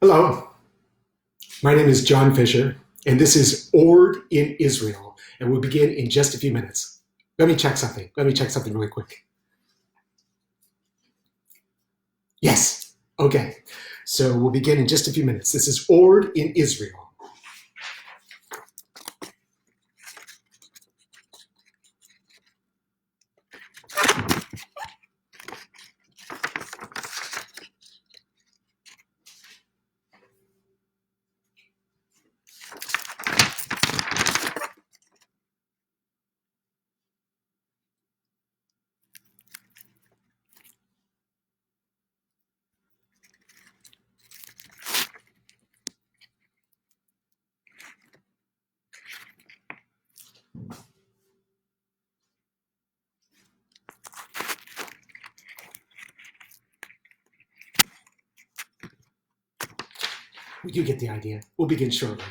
Hello, my name is John Fisher, and this is Orde in Israel, and we'll begin in just a few minutes. Let me check something. Let me check something really quick. Yes, okay. So we'll begin in just a few minutes. This is Orde in Israel. You get the idea. We'll begin shortly.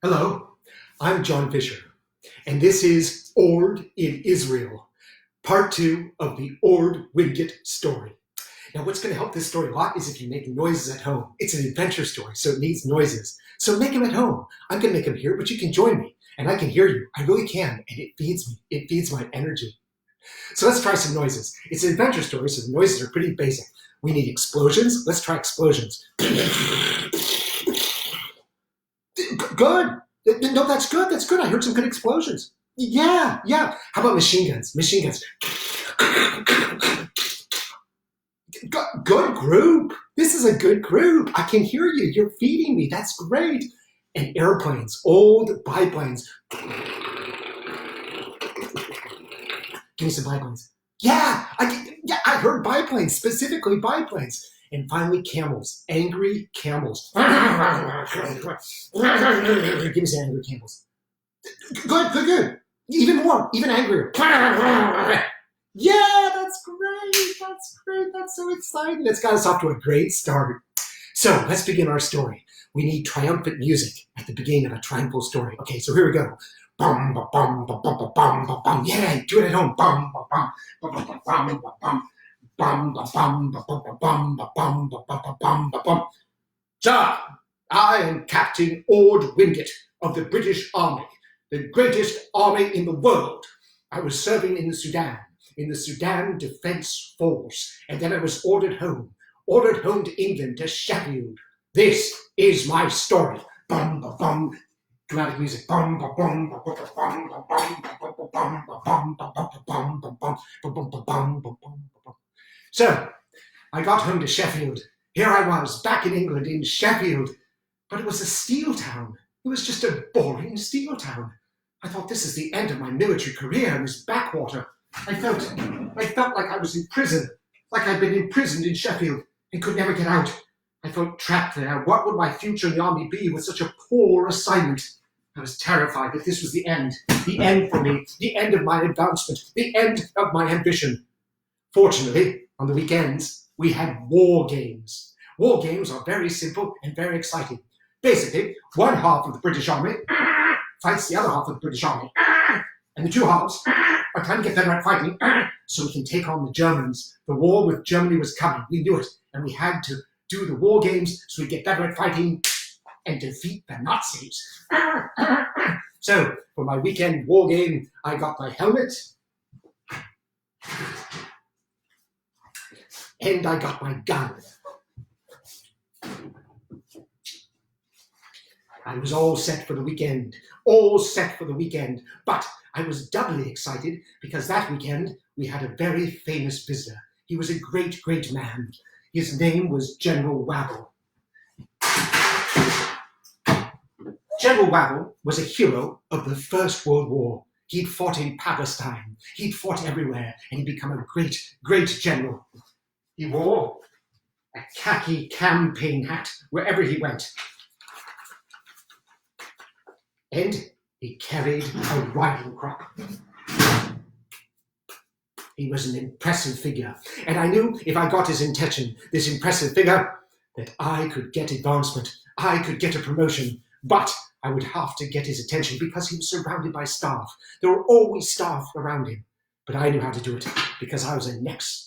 Hello, I'm John Fisher, and this is Orde in Israel, part 2 of the Orde Wingate story. Now, what's going to help this story a lot is if you make noises at home. It's an adventure story, so it needs noises. So make them at home. I'm going to make them here, but you can join me, and I can hear you. I really can, and it feeds me. It feeds my energy. So let's try some noises. It's an adventure story, so the noises are pretty basic. We need explosions. Let's try explosions. Good. No, that's good. That's good. I heard some good explosions. Yeah. How about machine guns? Machine guns. Good group. This is a good group. I can hear you. You're feeding me. That's great. And airplanes, old biplanes. Give me some biplanes. Yeah, I heard biplanes, specifically biplanes. And finally, camels, angry camels. Give me some angry camels. Good. Even more, even angrier. Yeah, that's great. That's so exciting. It's got us off to a great start. So let's begin our story. We need triumphant music at the beginning of a triumphal story. Okay, so here we go. Bum, ba, bum, ba, bum, ba, bum, ba, bum. Yeah, do it at home. Bum, ba, bum, ba, bum, ba, bum, ba, bum. Bum, ba, bum, ba, bum, ba, bum, ba, bum, ba, bum, ba, bum, ba, bum. Sir, I am Captain Orde Wingate of the British Army, the greatest army in the world. I was serving in the Sudan Defence Force, and then I was ordered home to England, to Sheffield. This is my story. Bum, ba, bum. Dramatic music. Bum, ba, bum, ba, ba, ba, bum, ba, bum, ba, ba, ba, bum, ba, bum, ba, ba, ba, bum, ba, bum, ba, bum, ba, bum, ba, bum, ba, bum. So, I got home to Sheffield. Here I was, back in England, in Sheffield. But it was a steel town. It was just a boring steel town. I thought, this is the end of my military career in this backwater. I felt like I was in prison, like I'd been imprisoned in Sheffield and could never get out. I felt trapped there. What would my future in the army be with such a poor assignment? I was terrified that this was the end for me, the end of my advancement, the end of my ambition. Fortunately, on the weekends, we had war games. War games are very simple and very exciting. Basically, one half of the British Army fights the other half of the British Army, and the two halves are trying to get better at fighting so we can take on the Germans. The war with Germany was coming. We knew it, and we had to do the war games so we get better at fighting and defeat the Nazis. So, for my weekend war game, I got my helmet, and I got my gun. I was all set for the weekend, but I was doubly excited because that weekend we had a very famous visitor. He was a great man. His name was General Wavell. General Wavell was a hero of the First World War. He'd fought in Palestine. He'd fought everywhere, and he'd become a great general. He wore a khaki campaign hat wherever he went. And he carried a riding crop. He was an impressive figure, and I knew if I got his attention, this impressive figure, that I could get advancement, I could get a promotion, but I would have to get his attention because he was surrounded by staff. There were always staff around him, but I knew how to do it because I was an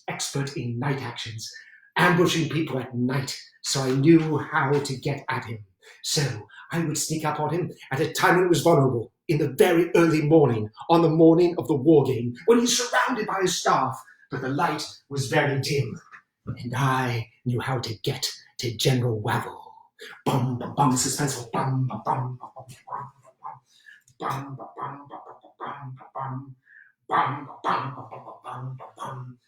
expert in night actions, ambushing people at night, so I knew how to get at him. So I would sneak up on him at a time when it was vulnerable, in the very early morning, on the morning of the war game, when he's surrounded by his staff, but the light was very dim, and I knew how to get to General Wavell. Bum, ba, bum, suspenseful. Bum, ba, bum, ba, bum, bum, ba, bum, ba, bum, ba, bum, bum, ba, bum, ba, bum, ba, bum,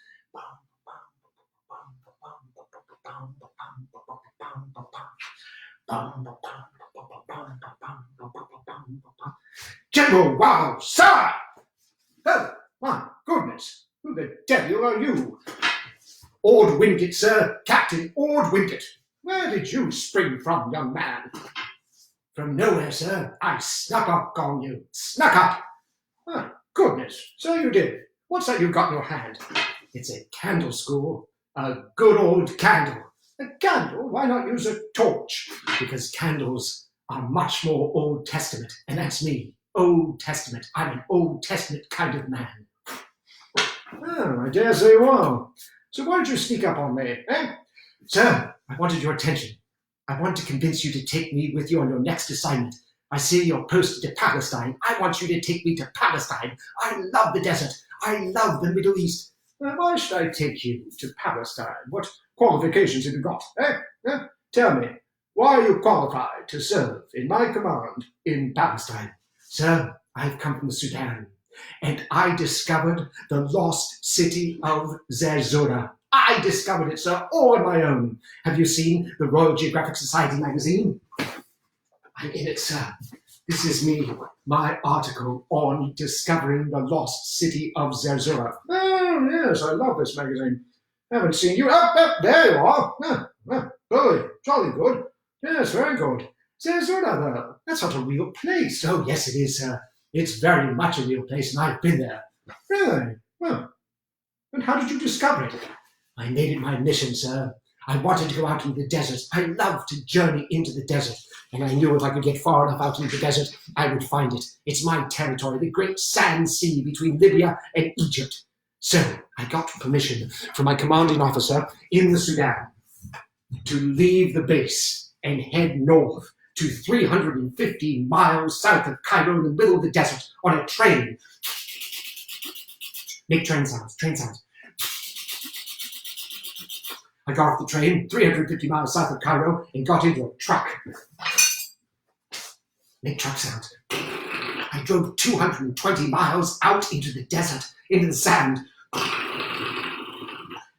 General Wavell, sir! Oh, my goodness, who the devil are you? Orde Wingate, sir, Captain Orde Wingate. Where did you spring from, young man? From nowhere, sir. I snuck up on you. Snuck up! Oh, goodness, so you did. What's that you've got in your hand? It's a candle screw. A good old candle. A candle? Why not use a torch? Because candles are much more Old Testament, and that's me. Old Testament. I'm an Old Testament kind of man. Oh, I dare say you are. So why don't you sneak up on me, eh? Sir, I wanted your attention. I want to convince you to take me with you on your next assignment. I see you're posted to Palestine. I want you to take me to Palestine. I love the desert. I love the Middle East. Well, why should I take you to Palestine? What qualifications have you got, eh? Tell me, why are you qualified to serve in my command in Palestine? Sir, I've come from the Sudan, and I discovered the lost city of Zerzura. I discovered it, sir, all on my own. Have you seen the Royal Geographic Society magazine? I'm in it, sir. This is me, my article on discovering the lost city of Zerzura. Oh, yes, I love this magazine. Haven't seen you. There you are. Good, jolly good. Yes, very good. Zerzura, though, that's not a real place. Oh, yes, it is, sir. It's very much a real place, and I've been there. Really? Well, and how did you discover it? I made it my mission, sir. I wanted to go out into the desert. I love to journey into the desert. And I knew if I could get far enough out into the desert, I would find it. It's my territory, the great sand sea between Libya and Egypt. So I got permission from my commanding officer in the Sudan to leave the base and head north to 350 miles south of Cairo in the middle of the desert on a train. Make train sounds, train sounds. I got off the train 350 miles south of Cairo and got into a truck. Make truck sounds. I drove 220 miles out into the desert, into the sand,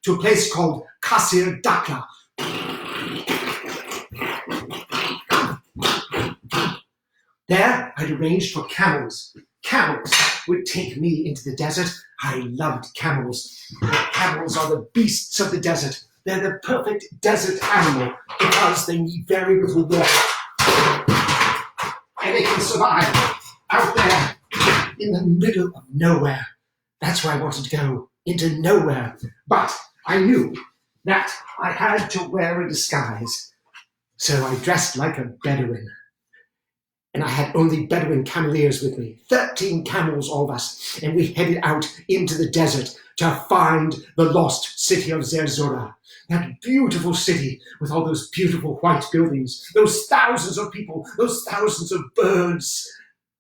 to a place called Qasir Dakla. There, I'd arranged for camels. Camels would take me into the desert. I loved camels. Camels are the beasts of the desert. They're the perfect desert animal because they need very little water. And they can survive out there in the middle of nowhere. That's where I wanted to go, into nowhere. But I knew that I had to wear a disguise. So I dressed like a Bedouin. And I had only Bedouin cameleers with me, 13 camels, all of us. And we headed out into the desert to find the lost city of Zerzura. That beautiful city with all those beautiful white buildings, those thousands of people, those thousands of birds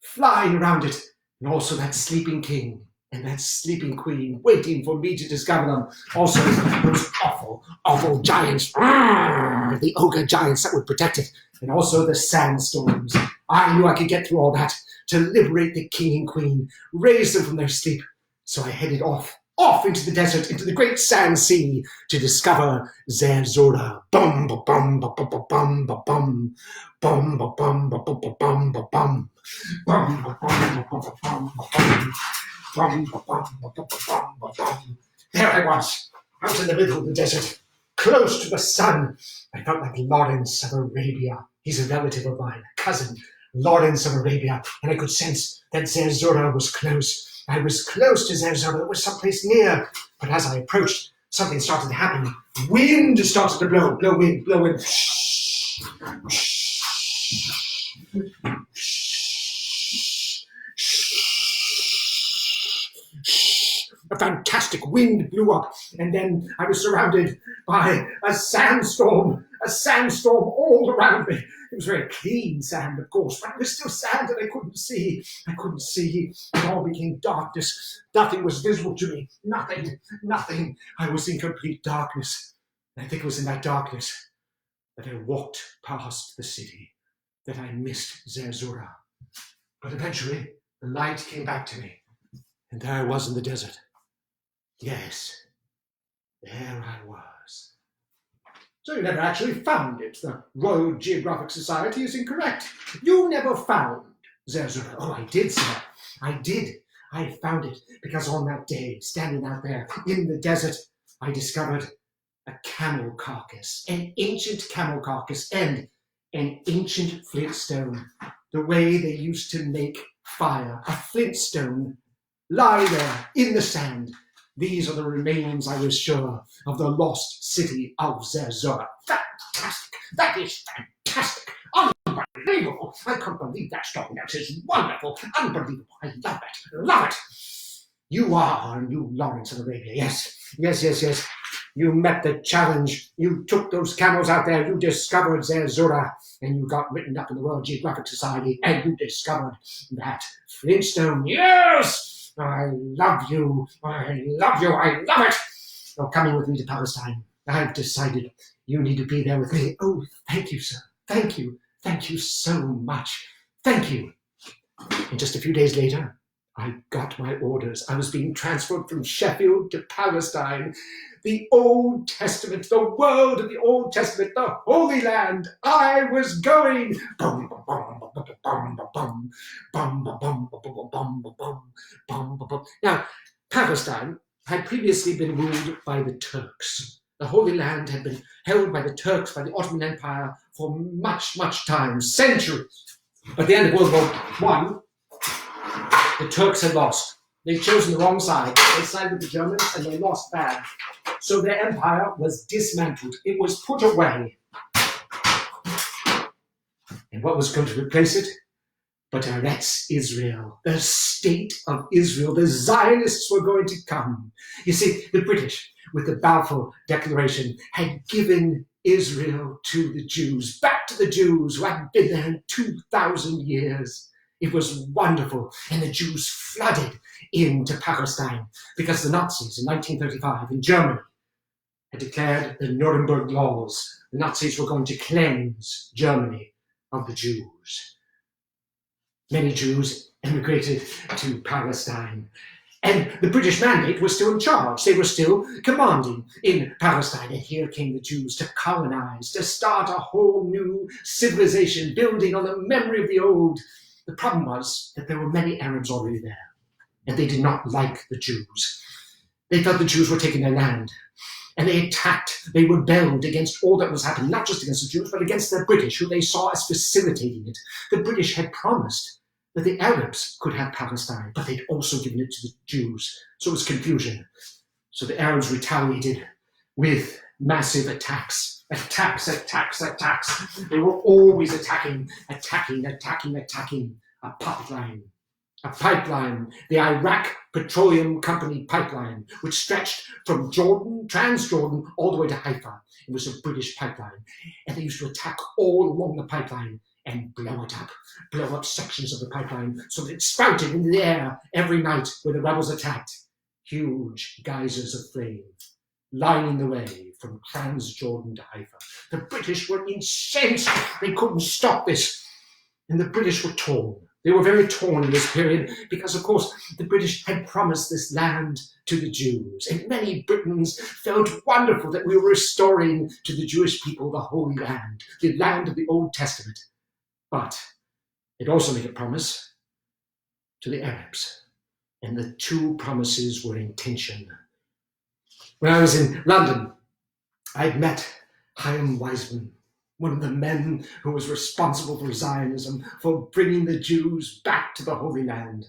flying around it, and also that sleeping king and that sleeping queen waiting for me to discover them. Also, those awful, awful giants, the ogre giants that would protect it, and also the sandstorms. I knew I could get through all that to liberate the king and queen, raise them from their sleep. So I headed off into the desert, into the great sand sea, to discover Zerzura. Bum ba bum ba ba ba bum ba bum. Bum ba bum ba ba ba bum ba bum. Bum ba bum ba ba ba bum ba bum. Bum ba bum ba ba ba bum ba bum. There I was, out in the middle of the desert, close to the sun. I felt like Lawrence of Arabia. He's a relative of mine, a cousin, Lawrence of Arabia, and I could sense that Zerzura was close. I was close to Zerzura. It was someplace near. But as I approached, something started to happen. Wind started to blow. Blow wind, blow wind. A fantastic wind blew up, and then I was surrounded by a sandstorm all around me. It was very clean sand, of course, but it was still sand and I couldn't see. It all became darkness. Nothing was visible to me. Nothing. I was in complete darkness. And I think it was in that darkness that I walked past the city, that I missed Zerzura. But eventually, the light came back to me, and there I was in the desert. Yes, there I was. So you never actually found it. The Royal Geographic Society is incorrect. You never found Zerzura. Oh, I did, sir. I did. I found it because on that day, standing out there in the desert, I discovered a camel carcass, an ancient camel carcass, and an ancient flintstone. The way they used to make fire, a flintstone lie there in the sand. These are the remains, I was sure, of the lost city of Zerzura. Fantastic! That is fantastic! Unbelievable! I can't believe that story. That is wonderful! Unbelievable! I love it! Love it! You are New Lawrence of Arabia. Yes. You met the challenge. You took those camels out there. You discovered Zerzura. And you got written up in the World Geographic Society. And you discovered that Flintstone. Yes! I love you. I love it. You're coming with me to Palestine. I've decided you need to be there with me. Oh, thank you, sir. Thank you. Thank you so much. Thank you. And just a few days later, I got my orders. I was being transferred from Sheffield to Palestine. The Old Testament, the world of the Old Testament, the Holy Land. I was going. Bum, bum, bum, bum, bum, bum, bum, bum, bum, bum, bum. Now, Palestine had previously been ruled by the Turks. The Holy Land had been held by the Turks, by the Ottoman Empire, for much, much time, centuries. At the end of World War I, the Turks had lost. They'd chosen the wrong side. They sided with the Germans and they lost bad. So their empire was dismantled. It was put away. And what was going to replace it? But Eretz Israel, the state of Israel. The Zionists were going to come. You see, the British, with the Balfour Declaration, had given Israel to the Jews, back to the Jews who had been there 2,000 years. It was wonderful, and the Jews flooded into Palestine because the Nazis in 1935 in Germany had declared the Nuremberg laws. The Nazis were going to cleanse Germany of the Jews. Many Jews emigrated to Palestine, and the British mandate was still in charge. They were still commanding in Palestine, and here came the Jews to colonize, to start a whole new civilization, building on the memory of the old. The problem was that there were many Arabs already there, and they did not like the Jews. They thought the Jews were taking their land, and they attacked, they rebelled against all that was happening, not just against the Jews, but against the British, who they saw as facilitating it. The British had promised that the Arabs could have Palestine, but they'd also given it to the Jews, so it was confusion. So the Arabs retaliated with massive attacks. Attacks. They were always attacking a pipeline, the Iraq Petroleum Company pipeline, which stretched from Jordan, Transjordan, all the way to Haifa. It was a British pipeline. And they used to attack all along the pipeline and blow up sections of the pipeline so that it spouted into the air every night where the rebels attacked. Huge geysers of flame lining the way from Transjordan to Haifa. The British were incensed. They couldn't stop this. And the British were torn. They were very torn in this period because, of course, the British had promised this land to the Jews. And many Britons felt wonderful that we were restoring to the Jewish people the Holy Land, the land of the Old Testament. But it also made a promise to the Arabs. And the two promises were in tension. When I was in London, I'd met Chaim Weizmann, one of the men who was responsible for Zionism, for bringing the Jews back to the Holy Land.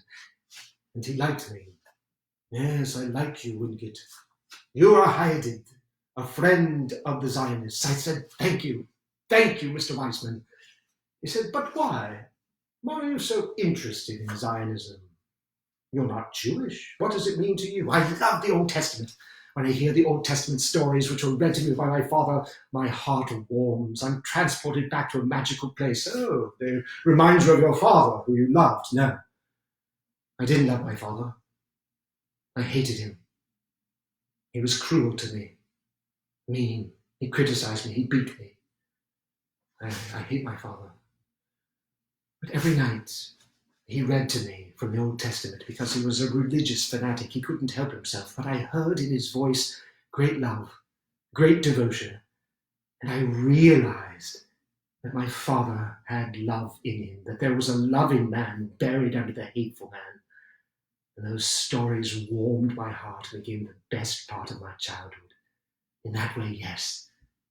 And he liked me. Yes, I like you, Wingate. You are Hayedid, a friend of the Zionists. I said, thank you, Mr. Weizmann. He said, but why? Why are you so interested in Zionism? You're not Jewish. What does it mean to you? I love the Old Testament. When I hear the Old Testament stories which were read to me by my father, my heart warms. I'm transported back to a magical place. Oh, they remind you of your father, who you loved. No, I didn't love my father. I hated him. He was cruel to me, mean. He criticized me. He beat me. I hate my father. But every night he read to me from the Old Testament because he was a religious fanatic. He couldn't help himself, but I heard in his voice great love, great devotion, and I realized that my father had love in him, that there was a loving man buried under the hateful man. And those stories warmed my heart and became the best part of my childhood. In that way,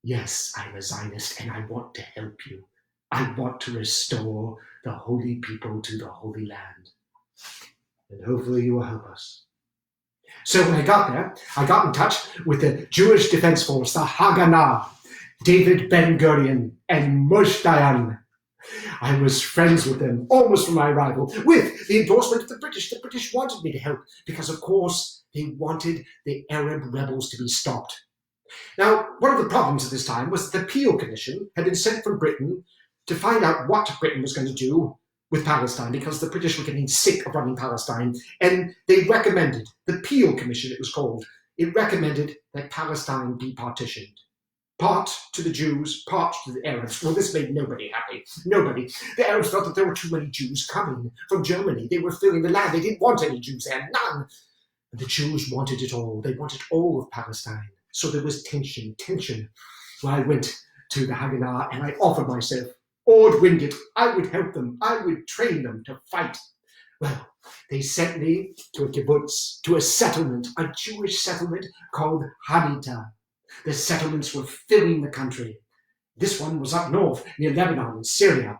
yes, I'm a Zionist and I want to help you. I want to restore the holy people to the Holy Land. And hopefully you will help us. So when I got there, I got in touch with the Jewish Defense Force, the Haganah, David Ben-Gurion, and Moshe Dayan. I was friends with them almost from my arrival, with the endorsement of the British. The British wanted me to help because, of course, they wanted the Arab rebels to be stopped. Now, one of the problems at this time was that the Peel Commission had been sent from Britain to find out what Britain was going to do with Palestine, because the British were getting sick of running Palestine, and they recommended, the Peel Commission it was called, it recommended that Palestine be partitioned. Part to the Jews, part to the Arabs. Well, this made nobody happy. Nobody. The Arabs thought that there were too many Jews coming from Germany. They were filling the land. They didn't want any Jews there. None. And the Jews wanted it all. They wanted all of Palestine. So there was tension. So I went to the Haganah and I offered myself. Orde Wingate. I would help them. I would train them to fight. Well, they sent me to a kibbutz, to a settlement, a Jewish settlement called Hanita. The settlements were filling the country. This one was up north, near Lebanon and Syria.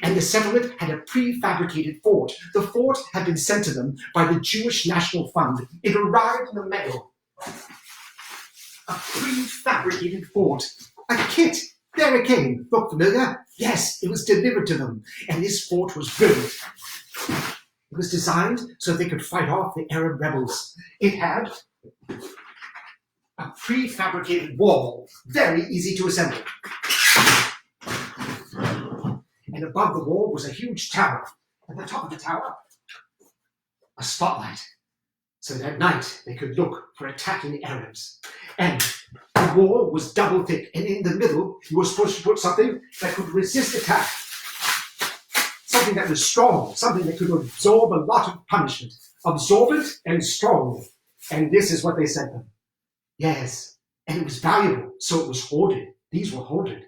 And the settlement had a prefabricated fort. The fort had been sent to them by the Jewish National Fund. It arrived in the mail. A prefabricated fort. A kit. There it came. Look familiar? Yes, it was delivered to them. And this fort was built. It was designed so they could fight off the Arab rebels. It had a prefabricated wall, very easy to assemble. And above the wall was a huge tower. At the top of the tower, a spotlight, so that at night they could look for attacking Arabs. And the wall was double thick, and in the middle you were supposed to put something that could resist attack. Something that was strong, something that could absorb a lot of punishment. Absorbent and strong. And this is what they sent them. Yes, and it was valuable, so it was hoarded. These were hoarded.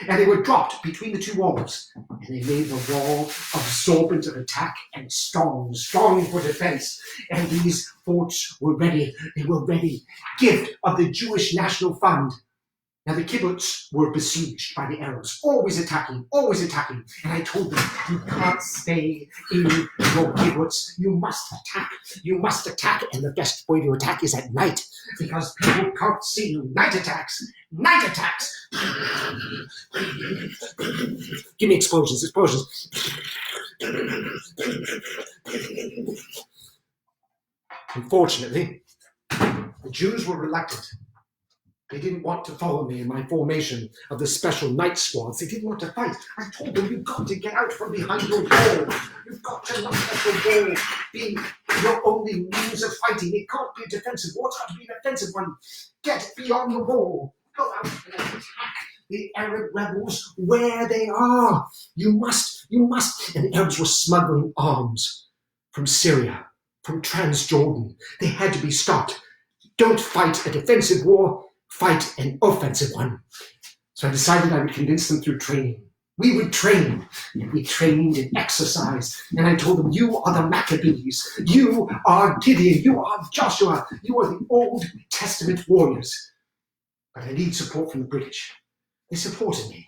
And they were dropped between the two walls. And they made the wall absorbent of attack and strong for defense. And these forts were ready. They were ready. Gift of the Jewish National Fund. Now the kibbutz were besieged by the Arabs, always attacking. And I told them, you can't stay in your kibbutz. You must attack. And the best way to attack is at night, because people can't see you. Night attacks. Give me explosions. Unfortunately, the Jews were reluctant. They didn't want to follow me in my formation of the special night squads. They didn't want to fight. I told them, you've got to get out from behind your wall. You've got to not let the wall be your only means of fighting. It can't be a defensive war. It's got to be an offensive one. Get beyond the wall. Go out and attack the Arab rebels where they are. You must. And the Arabs were smuggling arms from Syria, from Transjordan. They had to be stopped. Don't fight a defensive war. Fight an offensive one. So I decided I would convince them through training. We would train, and we trained and exercised. And I told them, you are the Maccabees. You are Gideon. You are Joshua. You are the Old Testament warriors. But I need support from the British. They supported me,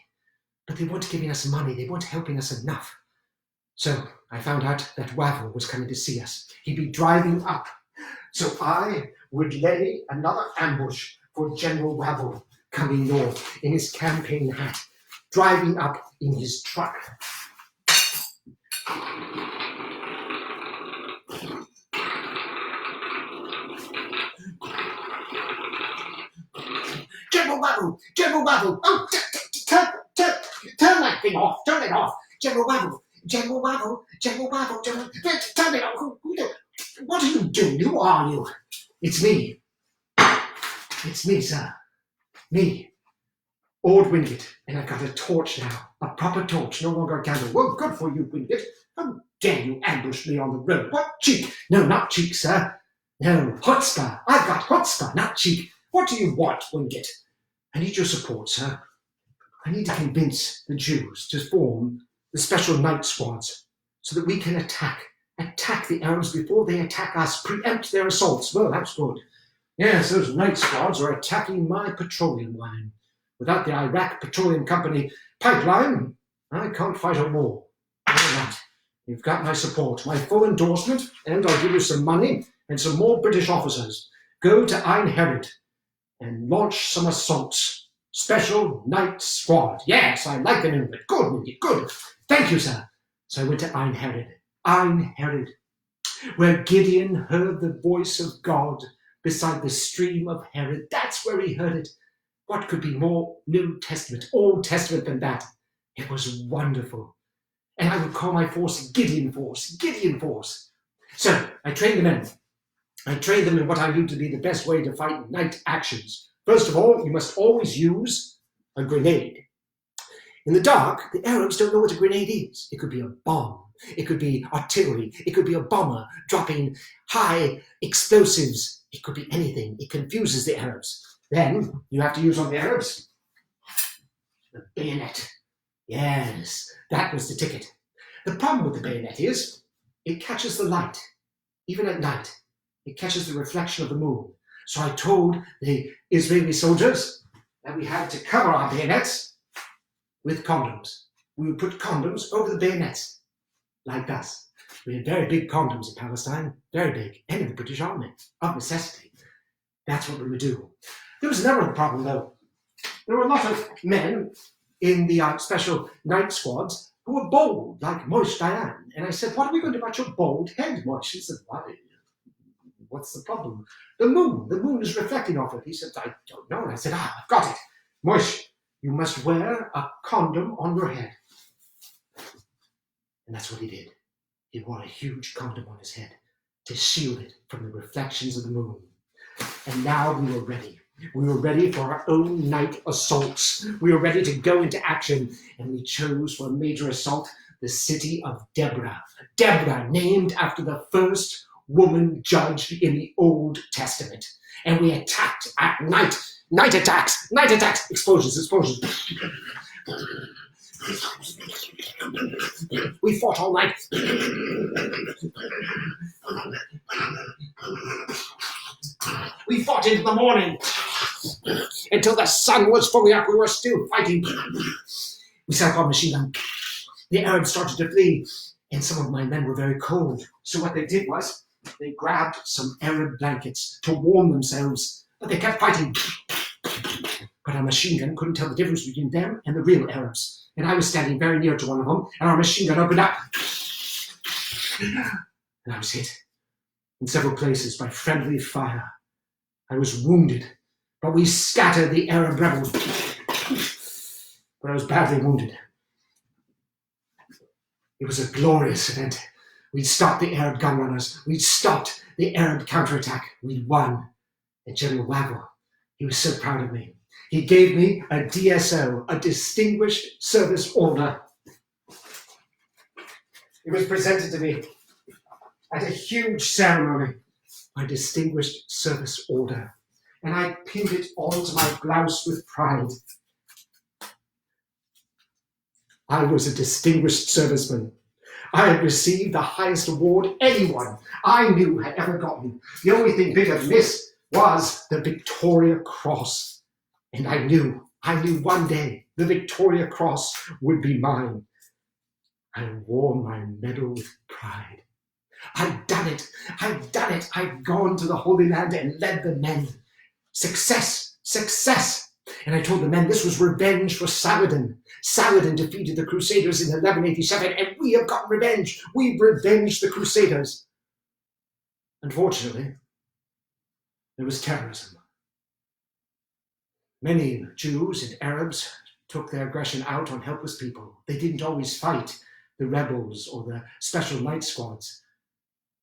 but they weren't giving us money. They weren't helping us enough. So I found out that Wavel was coming to see us. He'd be driving up. So I would lay another ambush for General Wavel coming north in his campaign hat, driving up in his truck. General Wavel, oh, turn that thing off, turn it off. General Wavel, turn it off. What are you doing? Who are you? It's me. It's me, sir. Me. Orde Wingate. And I've got a torch now. A proper torch, no longer a candle. Well, good for you, Wingate. How dare you ambush me on the road? What cheek? No, not cheek, sir. No, chutzpah. I've got chutzpah, not cheek. What do you want, Wingate? I need your support, sir. I need to convince the Jews to form the special night squads so that we can attack the Arabs before they attack us, preempt their assaults. Well, that's good. Yes, those night squads are attacking my petroleum line. Without the Iraq Petroleum Company pipeline, I can't fight a war. All right. You've got my support, my full endorsement, and I'll give you some money and some more British officers go to Ein Herod and launch some assaults. Special night squad. Yes, I like the name of it. Good, Wingate, good. Thank you, sir. So I went to Ein Herod, where Gideon heard the voice of God beside the stream of Herod. That's where he heard it. What could be more New Testament, Old Testament than that? It was wonderful. And I would call my force Gideon Force. So I trained the men. I trained them in what I knew to be the best way to fight night actions. First of all, you must always use a grenade. In the dark, the Arabs don't know what a grenade is. It could be a bomb. It could be artillery. It could be a bomber dropping high explosives. It could be anything. It confuses the Arabs. Then you have to use on the Arabs the bayonet. Yes, that was the ticket. The problem with the bayonet is it catches the light, even at night. It catches the reflection of the moon. So I told the Israeli soldiers that we had to cover our bayonets with condoms. We would put condoms over the bayonets, like us. We had very big condoms in Palestine, very big, and in the British Army, of necessity. That's what we would do. There was another problem, though. There were a lot of men in the special night squads who were bald, like Moshe Dayan. And I said, what are we going to do about your bald head, Moshe? He said, what's the problem? The moon is reflecting off it. He said, I don't know. And I said, I've got it. Moshe, you must wear a condom on your head. And that's what he did. He wore a huge condom on his head to shield it from the reflections of the moon. And now we were ready. We were ready for our own night assaults. We were ready to go into action, and we chose for a major assault the city of Deborah. Deborah, named after the first woman judge in the Old Testament. And we attacked at night. Night attacks, explosions. We fought all night. We fought into the morning. Until the sun was fully up, we were still fighting. We set up our machine gun. The Arabs started to flee, and some of my men were very cold. So what they did was, they grabbed some Arab blankets to warm themselves, but they kept fighting. But our machine gun couldn't tell the difference between them and the real Arabs. And I was standing very near to one of them, and our machine gun opened up. And I was hit in several places by friendly fire. I was wounded, but we scattered the Arab rebels. But I was badly wounded. It was a glorious event. We'd stopped the Arab gun runners. We'd stopped the Arab counterattack. We'd won. And General Waggle, he was so proud of me. He gave me a DSO, a Distinguished Service Order. It was presented to me at a huge ceremony, my Distinguished Service Order. And I pinned it onto my blouse with pride. I was a distinguished serviceman. I had received the highest award anyone I knew had ever gotten. The only thing bigger than this was the Victoria Cross. And I knew one day the Victoria Cross would be mine. I wore my medal with pride. I'd done it. I'd gone to the Holy Land and led the men. Success. And I told the men this was revenge for Saladin. Saladin defeated the Crusaders in 1187, and we have got revenge. We've revenged the Crusaders. Unfortunately, there was terrorism. Many Jews and Arabs took their aggression out on helpless people. They didn't always fight the rebels or the special night squads.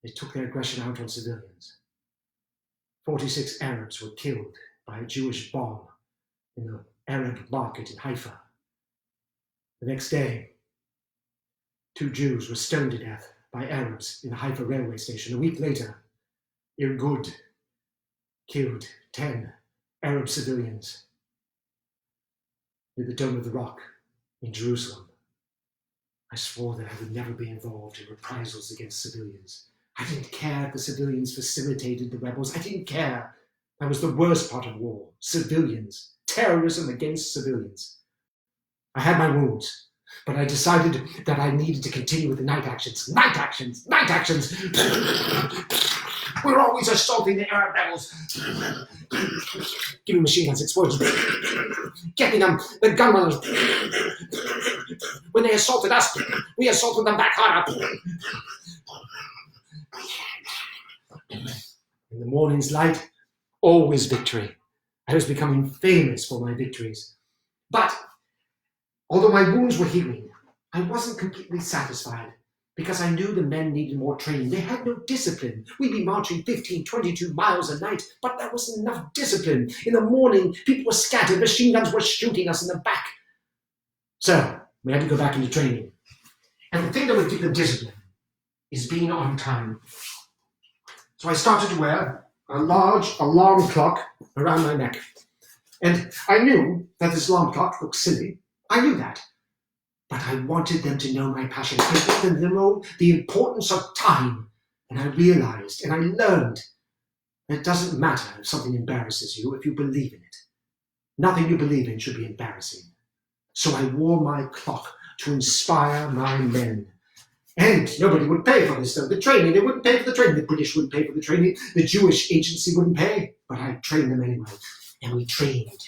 They took their aggression out on civilians. 46 Arabs were killed by a Jewish bomb in the Arab market in Haifa. The next day, 2 Jews were stoned to death by Arabs in the Haifa railway station. A week later, Irgud killed 10 Arab civilians near the Dome of the Rock in Jerusalem. I swore that I would never be involved in reprisals against civilians. I didn't care if the civilians facilitated the rebels. I didn't care. That was the worst part of war. Civilians. Terrorism against civilians. I had my wounds, but I decided that I needed to continue with the night actions. Night actions! We're always assaulting the Arab rebels. Giving machine guns explosions. Getting them, the gunrunners. When they assaulted us, we assaulted them back harder. In the morning's light, always victory. I was becoming famous for my victories. But, although my wounds were healing, I wasn't completely satisfied because I knew the men needed more training. They had no discipline. We'd be marching 15, 22 miles a night, but there wasn't enough discipline. In the morning, people were scattered. Machine guns were shooting us in the back. So, we had to go back into training. And the thing that would give them discipline is being on time. So I started to wear a large alarm clock around my neck. And I knew that this alarm clock looked silly. I knew that. But I wanted them to know my passion. I wanted them to know the importance of time. And I realized and I learned that it doesn't matter if something embarrasses you if you believe in it. Nothing you believe in should be embarrassing. So I wore my clock to inspire my men. And nobody would pay for this, though. The training, they wouldn't pay for the training. The British wouldn't pay for the training. The Jewish agency wouldn't pay. But I trained them anyway. And we trained.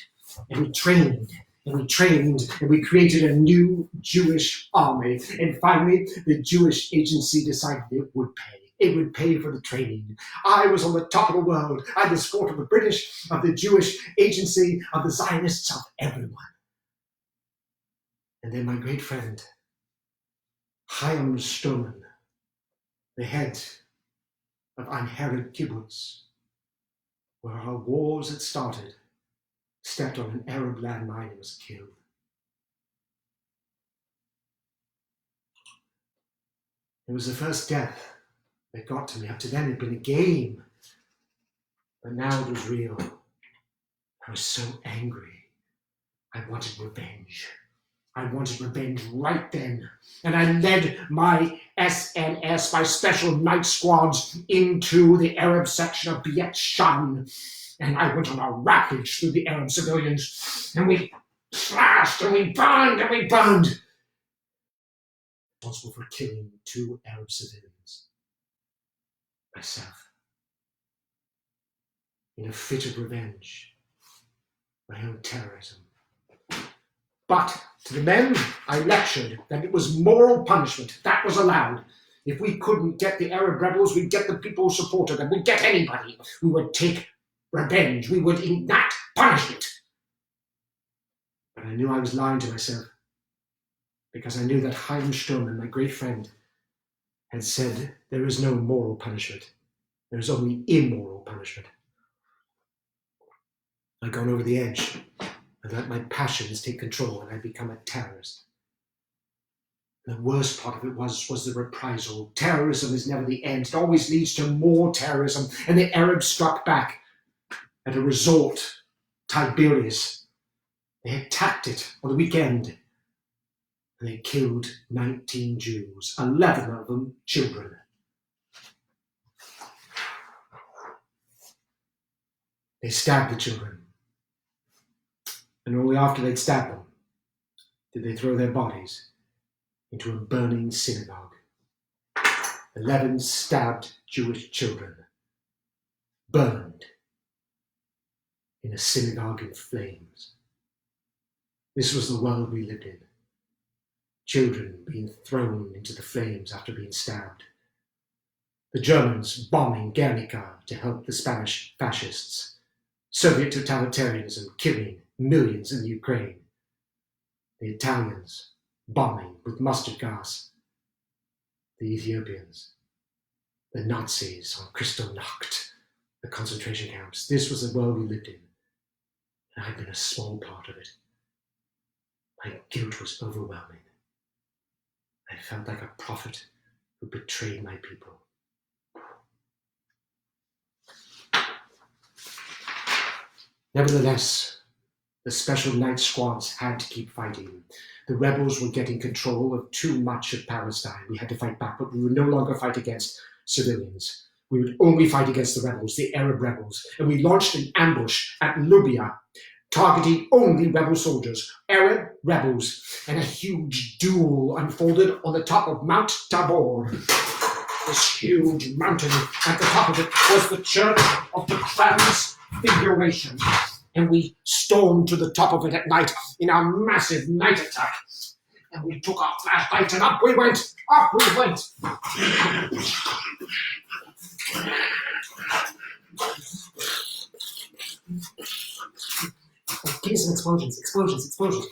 And we trained. And we trained. And we created a new Jewish army. And finally, the Jewish agency decided it would pay. It would pay for the training. I was on the top of the world. I had the support of the British, of the Jewish agency, of the Zionists, of everyone. And then my great friend, Chaim Sturman, the head of Ein Herod Kibbutz, where our wars had started, stepped on an Arab landmine and was killed. It was the first death that got to me. Up to then, it had been a game, but now it was real. I was so angry. I wanted revenge. I wanted revenge right then. And I led my SNS, my special night squads, into the Arab section of Beit Shan. And I went on a rampage through the Arab civilians. And we slashed and we burned and we burned. Responsible for killing 2 Arab civilians. Myself. In a fit of revenge. My own terrorism. But to the men, I lectured that it was moral punishment. That was allowed. If we couldn't get the Arab rebels, we'd get the people who supported them. We'd get anybody. We would take revenge. We would enact punishment. But I knew I was lying to myself because I knew that Chaim Sturman, my great friend, had said there is no moral punishment. There is only immoral punishment. I'd gone over the edge. I let my passions take control and I become a terrorist. The worst part of it was the reprisal. Terrorism is never the end. It always leads to more terrorism. And the Arabs struck back at a resort, Tiberias. They attacked it on the weekend. And they killed 19 Jews, 11 of them children. They stabbed the children. And only after they'd stabbed them did they throw their bodies into a burning synagogue. 11 stabbed Jewish children burned in a synagogue in flames. This was the world we lived in. Children being thrown into the flames after being stabbed. The Germans bombing Guernica to help the Spanish fascists. Soviet totalitarianism killing millions in the Ukraine. The Italians bombing with mustard gas. The Ethiopians. The Nazis on Kristallnacht, the concentration camps. This was the world we lived in. And I'd been a small part of it. My guilt was overwhelming. I felt like a prophet who betrayed my people. Nevertheless, the special night squads had to keep fighting. The rebels were getting control of too much of Palestine. We had to fight back, but we would no longer fight against civilians. We would only fight against the rebels, the Arab rebels. And we launched an ambush at Lubia, targeting only rebel soldiers, Arab rebels. And a huge duel unfolded on the top of Mount Tabor. this huge mountain. At the top of it was the Church of the Transfiguration. And we stormed to the top of it at night in our massive night attack. And we took our flashlight and up we went. Up we went. Give me some explosions.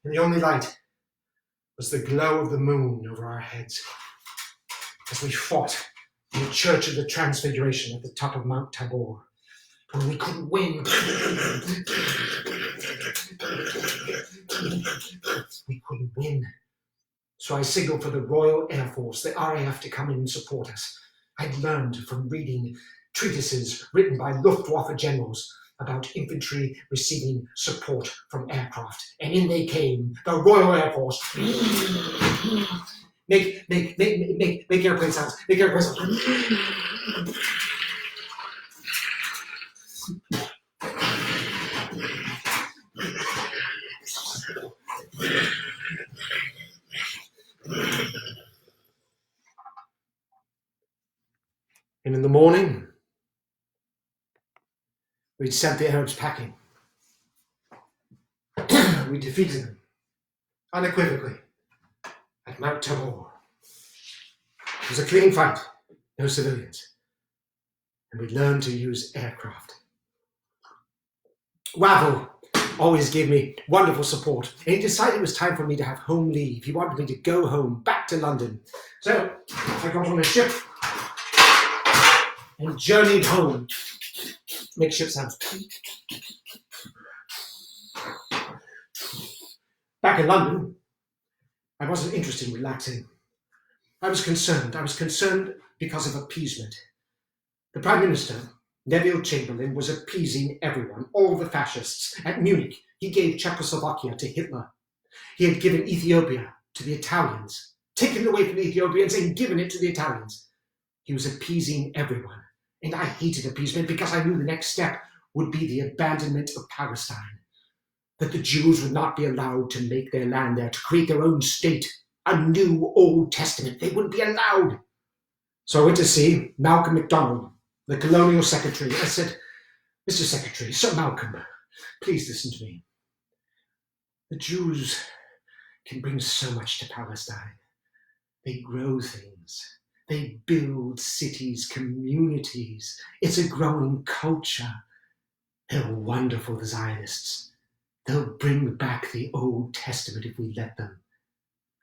And the only light was the glow of the moon over our heads as we fought in the Church of the Transfiguration at the top of Mount Tabor. And we couldn't win. We couldn't win. So I signaled for the Royal Air Force, the RAF, to come in and support us. I'd learned from reading treatises written by Luftwaffe generals about infantry receiving support from aircraft. And in they came, the Royal Air Force. Make airplane sounds. Make airplane sounds. And in the morning, we'd sent the Arabs packing. We defeated them, unequivocally, at Mount Tabor. It was a clean fight, no civilians. And we learned to use aircraft. Wavell always gave me wonderful support, and he decided it was time for me to have home leave. He wanted me to go home, back to London. So I got on a ship and journeyed home. Make ship sounds. Back in London, I wasn't interested in relaxing. I was concerned. I was concerned because of appeasement. The Prime Minister, Neville Chamberlain, was appeasing everyone, all the fascists. At Munich, he gave Czechoslovakia to Hitler. He had given Ethiopia to the Italians, taken it away from the Ethiopians and given it to the Italians. He was appeasing everyone. And I hated appeasement because I knew the next step would be the abandonment of Palestine. That the Jews would not be allowed to make their land there, to create their own state, a new Old Testament. They wouldn't be allowed. So I went to see Malcolm MacDonald, the Colonial Secretary. I said, Mr. Secretary, Sir Malcolm, please listen to me. The Jews can bring so much to Palestine. They grow things. They build cities, communities. It's a growing culture. They're wonderful, the Zionists. They'll bring back the Old Testament if we let them.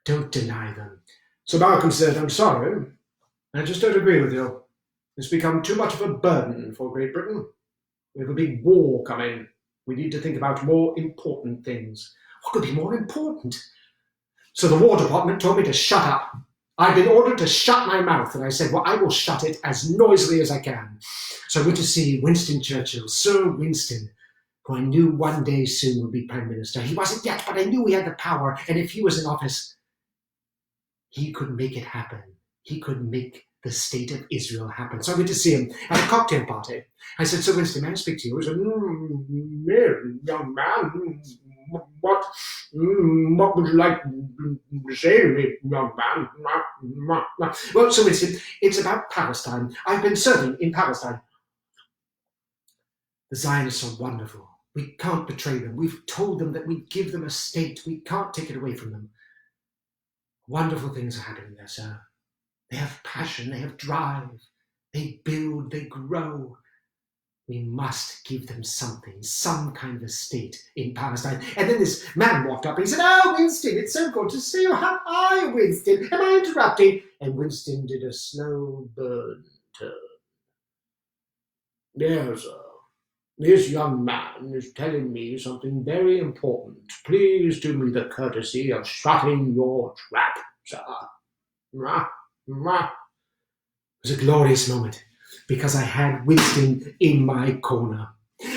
Don't deny them. So Malcolm said, I'm sorry, I just don't agree with you. It's become too much of a burden for Great Britain. We have a big war coming. We need to think about more important things. What could be more important? So the War Department told me to shut up. I've been ordered to shut my mouth, and I said, well, I will shut it as noisily as I can. So I went to see Winston Churchill, Sir Winston, who I knew one day soon would be Prime Minister. He wasn't yet, but I knew he had the power, and if he was in office, he could make it happen. He could make the state of Israel happen. So I went to see him at a cocktail party. I said, Sir Winston, may I speak to you? He said, young man, what would you like to say to me, young man? Well, Sir Winston, it's about Palestine. I've been serving in Palestine. The Zionists are wonderful. We can't betray them. We've told them that we give them a state. We can't take it away from them. Wonderful things are happening there, sir. They have passion, they have drive. They build, they grow. We must give them something, some kind of a state in Palestine. And then this man walked up and he said, oh, Winston, it's so good to see you. How are you, Winston? Am I interrupting? And Winston did a slow burn turn. Yes, sir. This young man is telling me something very important. Please do me the courtesy of shutting your trap, sir. It was a glorious moment because I had Winston in my corner.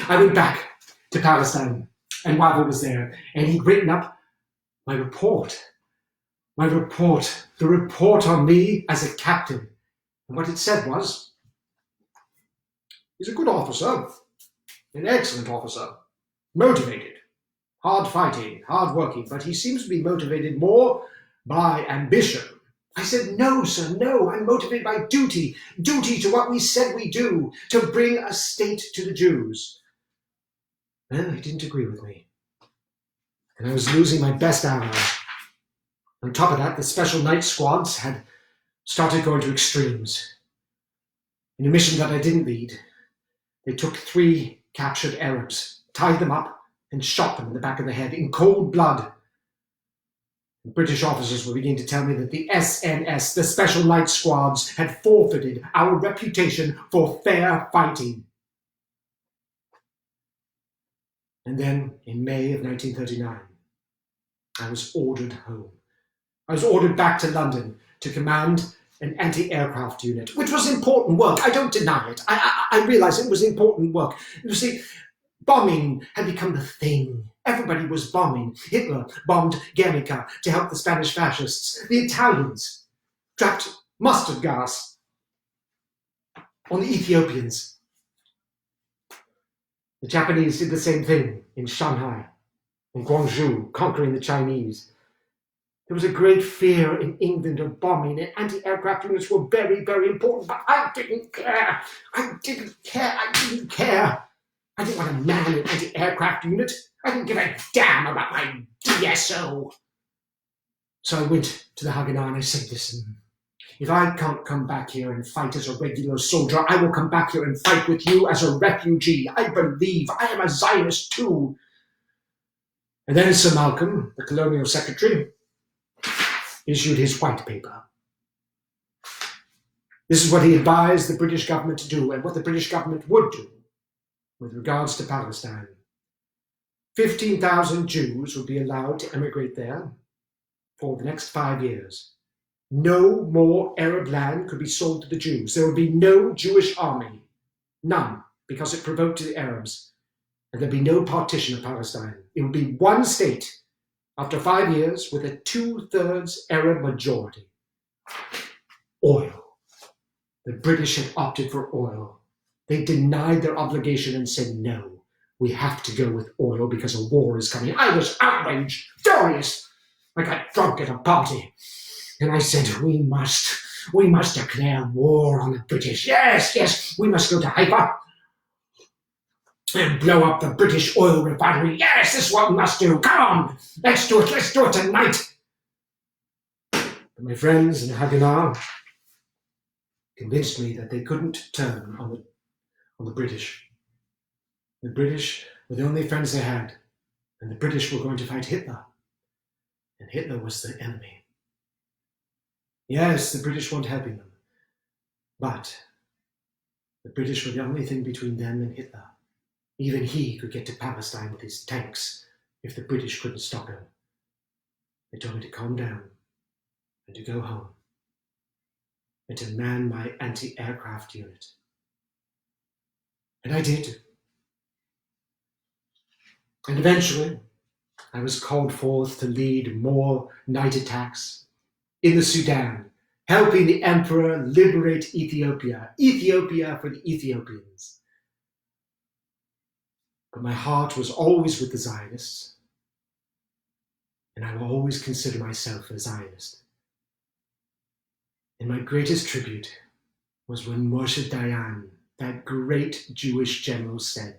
I went back to Palestine and Wavell was there and he'd written up my report, the report on me as a captain And what it said was, he's a good officer, an excellent officer, motivated, hard fighting, hard working, but he seems to be motivated more by ambition. I said, no, sir, no, I'm motivated by duty to what we said we do, to bring a state to the Jews. Well, he didn't agree with me, and I was losing my best ally. On top of that, the special night squads had started going to extremes. In a mission that I didn't lead, they took 3 captured Arabs, tied them up, and shot them in the back of the head in cold blood. British officers were beginning to tell me that the SNS, the Special Night Squads, had forfeited our reputation for fair fighting. And then, in May of 1939, I was ordered home. I was ordered back to London to command an anti-aircraft unit, which was important work. I don't deny it. I realize it was important work. You see, bombing had become the thing. Everybody was bombing. Hitler bombed Guernica to help the Spanish fascists. The Italians dropped mustard gas on the Ethiopians. The Japanese did the same thing in Shanghai, in Guangzhou, conquering the Chinese. There was a great fear in England of bombing, and anti-aircraft units were very, very important, but I didn't care. I didn't want to man an anti-aircraft unit. I didn't give a damn about my DSO. So I went to the Haganah and I said, listen, if I can't come back here and fight as a regular soldier, I will come back here and fight with you as a refugee. I believe I am a Zionist too. And then Sir Malcolm, the colonial secretary, issued his white paper. This is what he advised the British government to do and what the British government would do with regards to Palestine. 15,000 Jews would be allowed to emigrate there for the next 5 years. No more Arab land could be sold to the Jews. There would be no Jewish army. None, because it provoked the Arabs. And there'd be no partition of Palestine. It would be one state after 5 years with a 2/3 Arab majority. Oil. The British had opted for oil. They denied their obligation and said, no, we have to go with oil because a war is coming. I was outraged, furious. I got drunk at a party. And I said, we must declare war on the British. Yes, we must go to Haifa and blow up the British oil refinery. Yes, this is what we must do. Come on, let's do it tonight. But my friends in Haganah convinced me that they couldn't turn on the British. The British were the only friends they had, and the British were going to fight Hitler. And Hitler was the enemy. Yes, the British weren't helping them, but the British were the only thing between them and Hitler. Even he could get to Palestine with his tanks if the British couldn't stop him. They told me to calm down and to go home and to man my anti-aircraft unit. And I did. And eventually, I was called forth to lead more night attacks in the Sudan, helping the emperor liberate Ethiopia for the Ethiopians. But my heart was always with the Zionists, and I will always consider myself a Zionist. And my greatest tribute was when Moshe Dayan, that great Jewish general, said,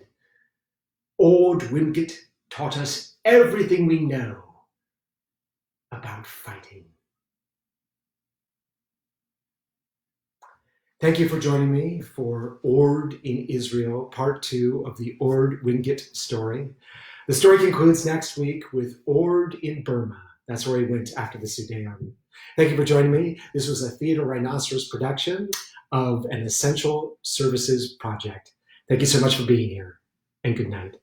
Orde Wingate taught us everything we know about fighting. Thank you for joining me for Orde in Israel, part 2 of the Orde Wingate story. The story concludes next week with Orde in Burma. That's where he went after the Sudan. Thank you for joining me. This was a Theodore Rhinoceros production of an Essential Services project. Thank you so much for being here, and good night.